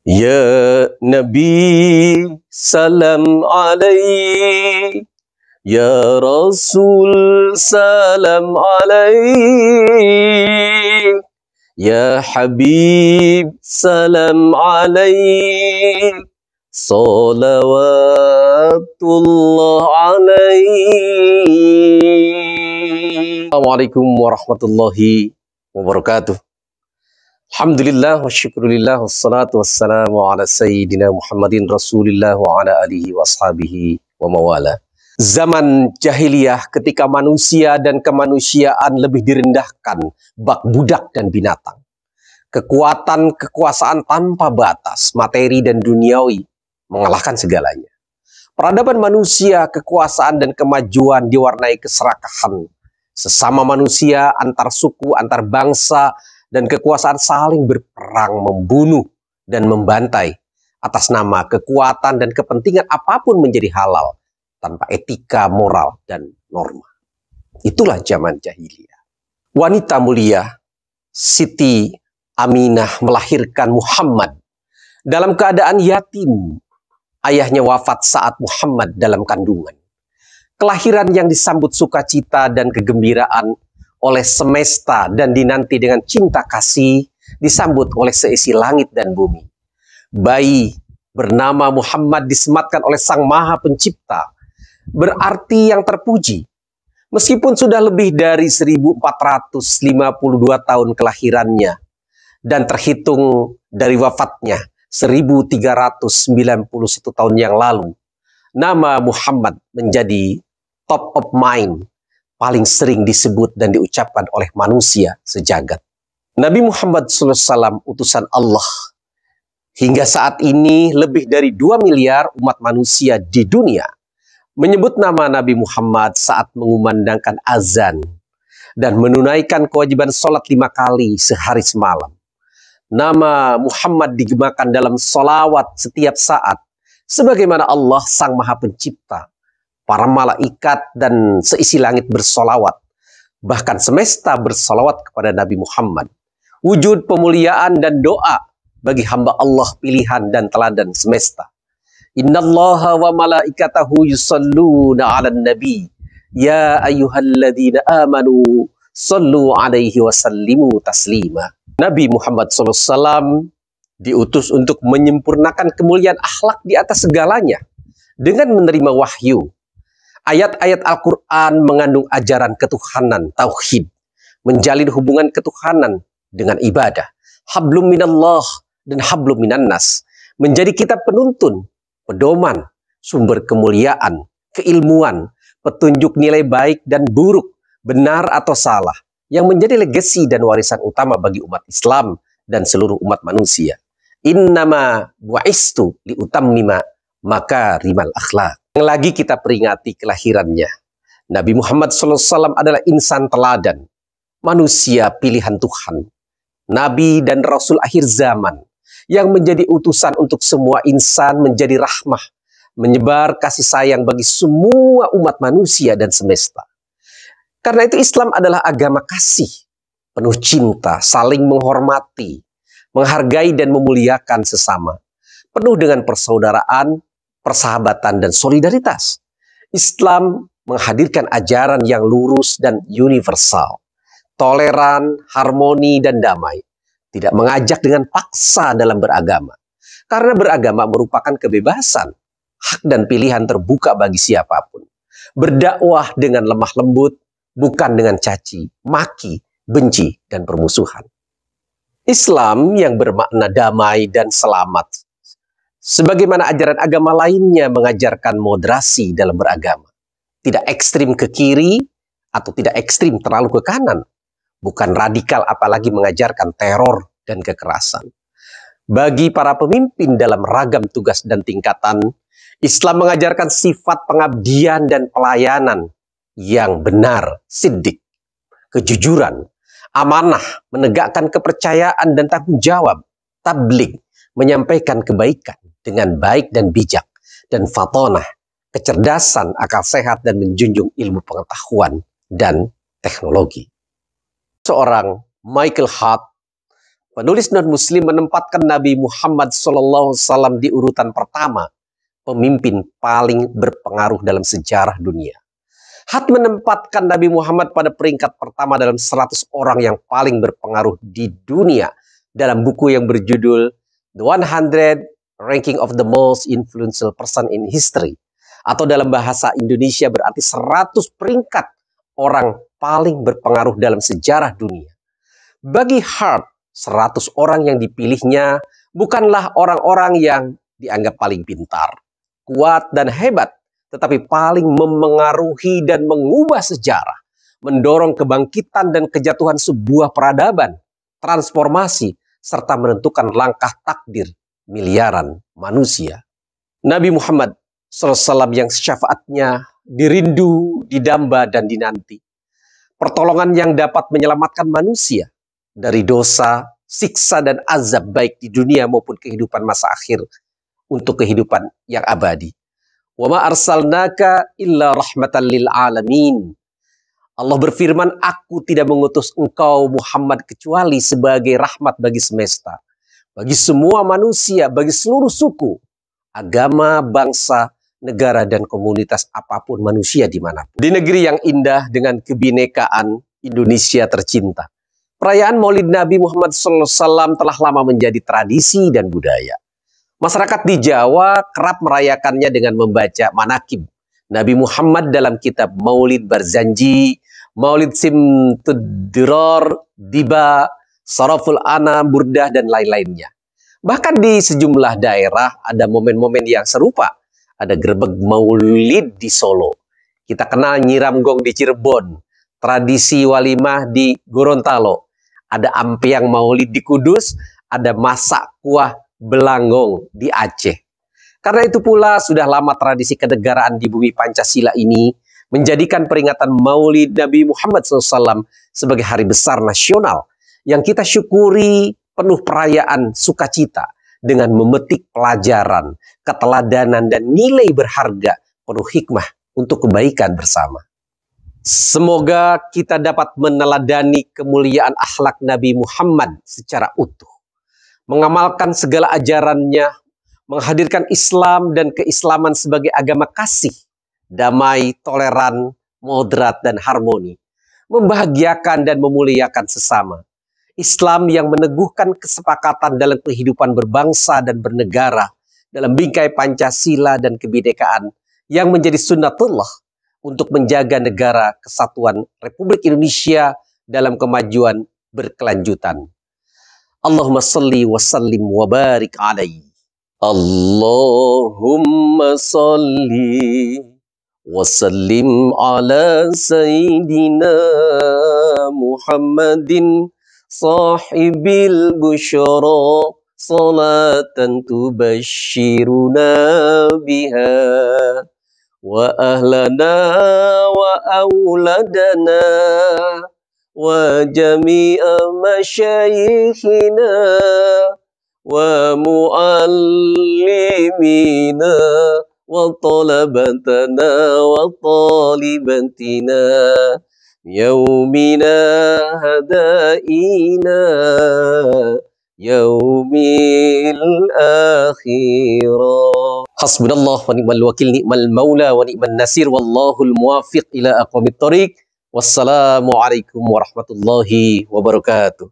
Ya Nabi salam alaik, Ya Rasul salam alaik, Ya Habib salam alaik, salawatullah alaik. Assalamualaikum warahmatullahi wabarakatuh. Alhamdulillah wa syukurillah wassalatu wassalamu ala sayyidina Muhammadin Rasulillah wa ala alihi wa ashabihi wa mawala. Zaman jahiliyah ketika manusia dan kemanusiaan lebih direndahkan bak budak dan binatang. Kekuatan kekuasaan tanpa batas, materi dan duniawi mengalahkan segalanya. Peradaban manusia, kekuasaan dan kemajuan diwarnai keserakahan. Sesama manusia, antar suku, antar bangsa, dan kekuasaan saling berperang, membunuh, dan membantai atas nama kekuatan dan kepentingan apapun menjadi halal tanpa etika, moral, dan norma. Itulah zaman jahiliyah. Wanita mulia Siti Aminah melahirkan Muhammad dalam keadaan yatim. Ayahnya wafat saat Muhammad dalam kandungan. Kelahiran yang disambut sukacita dan kegembiraan oleh semesta dan dinanti dengan cinta kasih, disambut oleh seisi langit dan bumi. Bayi bernama Muhammad disematkan oleh Sang Maha Pencipta, berarti yang terpuji. Meskipun sudah lebih dari 1452 tahun kelahirannya dan terhitung dari wafatnya 1391 tahun yang lalu, nama Muhammad menjadi top of mind, paling sering disebut dan diucapkan oleh manusia sejagat. Nabi Muhammad SAW utusan Allah. Hingga saat ini lebih dari 2 miliar umat manusia di dunia menyebut nama Nabi Muhammad saat mengumandangkan azan dan menunaikan kewajiban sholat 5 kali sehari semalam. Nama Muhammad digemakan dalam sholawat setiap saat, sebagaimana Allah Sang Maha Pencipta, para malaikat dan seisi langit bersolawat, bahkan semesta bersolawat kepada Nabi Muhammad. Wujud pemuliaan dan doa bagi hamba Allah pilihan dan teladan semesta. Innallaha wa malaikatahu yusalluna 'alan nabi, ya ayyuhalladzina amanu sallu 'alaihi wa sallimu taslima. Nabi Muhammad SAW diutus untuk menyempurnakan kemuliaan akhlak di atas segalanya dengan menerima wahyu. Ayat-ayat Al-Quran mengandung ajaran ketuhanan, tauhid, menjalin hubungan ketuhanan dengan ibadah, hablum minallah dan hablum minannas, menjadi kitab penuntun, pedoman, sumber kemuliaan, keilmuan, petunjuk nilai baik dan buruk, benar atau salah, yang menjadi legasi dan warisan utama bagi umat Islam dan seluruh umat manusia. Innama bu'istu liutammima makarimal akhlak. Yang lagi kita peringati kelahirannya. Nabi Muhammad SAW adalah insan teladan, manusia pilihan Tuhan, Nabi dan Rasul akhir zaman, yang menjadi utusan untuk semua insan, menjadi rahmah, menyebar kasih sayang bagi semua umat manusia dan semesta. Karena itu Islam adalah agama kasih, penuh cinta, saling menghormati, menghargai dan memuliakan sesama, penuh dengan persaudaraan, persahabatan dan solidaritas. Islam menghadirkan ajaran yang lurus dan universal, toleran, harmoni dan damai, tidak mengajak dengan paksa dalam beragama. Karena beragama merupakan kebebasan, hak dan pilihan terbuka bagi siapapun. Berdakwah dengan lemah lembut, bukan dengan caci, maki, benci, dan permusuhan. Islam yang bermakna damai dan selamat, sebagaimana ajaran agama lainnya mengajarkan moderasi dalam beragama. Tidak ekstrim ke kiri atau tidak ekstrim terlalu ke kanan. Bukan radikal apalagi mengajarkan teror dan kekerasan. Bagi para pemimpin dalam ragam tugas dan tingkatan, Islam mengajarkan sifat pengabdian dan pelayanan yang benar, siddiq, kejujuran, amanah, menegakkan kepercayaan dan tanggung jawab, tabligh, menyampaikan kebaikan dengan baik dan bijak, dan fatonah, kecerdasan, akal sehat, dan menjunjung ilmu pengetahuan dan teknologi. Seorang Michael Hart Penulis non-Muslim menempatkan Nabi Muhammad SAW di urutan pertama, pemimpin paling berpengaruh dalam sejarah dunia. Hat menempatkan Nabi Muhammad pada peringkat pertama dalam 100 orang yang paling berpengaruh di dunia dalam buku yang berjudul The 100 Ranking of the Most Influential Person in History, atau dalam bahasa Indonesia berarti 100 peringkat orang paling berpengaruh dalam sejarah dunia. Bagi Hart, 100 orang yang dipilihnya bukanlah orang-orang yang dianggap paling pintar, kuat, dan hebat, tetapi paling memengaruhi dan mengubah sejarah, mendorong kebangkitan dan kejatuhan sebuah peradaban, transformasi, serta menentukan langkah takdir miliaran manusia. Nabi Muhammad SAW yang syafaatnya dirindu, didamba, dan dinanti. Pertolongan yang dapat menyelamatkan manusia dari dosa, siksa, dan azab baik di dunia maupun kehidupan masa akhir untuk kehidupan yang abadi. Wa ma arsalnaka illa rahmatan lil alamin. Allah berfirman, aku tidak mengutus engkau Muhammad kecuali sebagai rahmat bagi semesta, bagi semua manusia, bagi seluruh suku, agama, bangsa, negara, dan komunitas apapun manusia dimanapun. Di negeri yang indah dengan kebinekaan Indonesia tercinta, perayaan Maulid Nabi Muhammad SAW telah lama menjadi tradisi dan budaya. Masyarakat di Jawa kerap merayakannya dengan membaca manakib Nabi Muhammad dalam kitab Maulid Barzanji, Maulid Simtudror, Diba, Saraful Anam, Burdah, dan lain-lainnya. Bahkan di sejumlah daerah ada momen-momen yang serupa. Ada gerbek Maulid di Solo. Kita kenal nyiram gong di Cirebon, tradisi walimah di Gorontalo. Ada ampiang Maulid di Kudus, ada masak kuah Belanggong di Aceh. Karena itu pula sudah lama tradisi kenegaraan di bumi Pancasila ini menjadikan peringatan Maulid Nabi Muhammad SAW sebagai hari besar nasional yang kita syukuri penuh perayaan sukacita dengan memetik pelajaran, keteladanan, dan nilai berharga penuh hikmah untuk kebaikan bersama. Semoga kita dapat meneladani kemuliaan akhlak Nabi Muhammad secara utuh, mengamalkan segala ajarannya, menghadirkan Islam dan keislaman sebagai agama kasih, damai, toleran, moderat, dan harmoni, membahagiakan dan memuliakan sesama. Islam yang meneguhkan kesepakatan dalam kehidupan berbangsa dan bernegara dalam bingkai Pancasila dan kebinekaan yang menjadi sunnatullah untuk menjaga negara kesatuan Republik Indonesia dalam kemajuan berkelanjutan. Allahumma salli wa sallim wa barik alaihi. Allahumma salli wa sallim ala sayyidina Muhammadin sahibil busyara salatan tubashiruna biha wa ahlana wa auladana wa jami'a masyayikhina wa muallimina wa talabatana wa talibatina yaumina hadaina yaumil akhirah. Hasbunallah wa ni'mal wakil, ni'mal maula wa ni'man nasir, wallahul muwafiq ila aqwamit thoriq. Wassalamualaikum warahmatullahi wabarakatuh.